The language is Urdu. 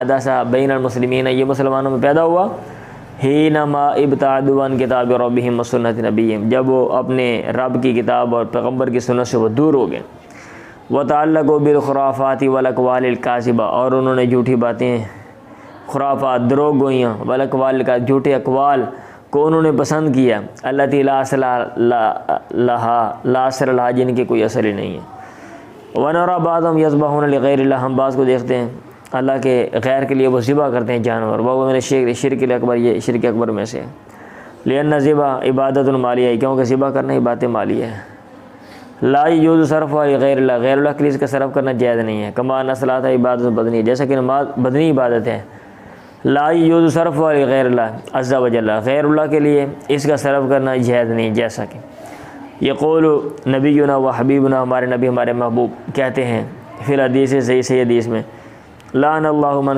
حدث بین المسلمین، یہ مسلمانوں میں پیدا ہوا حینما ابتعدوا عن کتاب ربہم وسنت نبیہم، جب وہ اپنے رب کی کتاب اور پیغمبر کی سنت سے وہ دور ہو گئے۔ وتعلقوا بالخرافات والاقوال الکاذبہ، اور انہوں نے جھوٹی باتیں، خرافات، دروغ گوئیاں، والاقوال کا جھوٹے اقوال کو انہوں نے پسند کیا، التی لا اصل لہا، جن کی کوئی اصل ہی نہیں ہے۔ ونرى بعضهم يذبحون لغیر اللہ، ہم بعض کو دیکھتے ہیں اللہ کے غیر کے لیے وہ ذبح کرتے ہیں جانور، وہ میرے شرک اکبر، یہ شرک اکبر میں سے ہے۔ لأن ذبح عبادت المالیہ، کیونکہ ذبح کرنا عبادت مالیہ ہے۔ لا یجوز صرفها لغیر اللہ، غیر اللہ کے لیے اس کا صرف کرنا جائز نہیں ہے۔ کما ان الصلاۃ عبادت بدنی، جیسا کہ نماز بدنی عبادت ہے۔ لا یجوز صرفها لغیر اللہ عز وجل، غیر اللہ کے لیے اس کا صرف کرنا جائز نہیں، جیسا کہ یقول نبینا و حبیبنا، ہمارے نبی ہمارے محبوب کہتے ہیں فی الحدیث صحیح حدیث میں، لعن اللہ من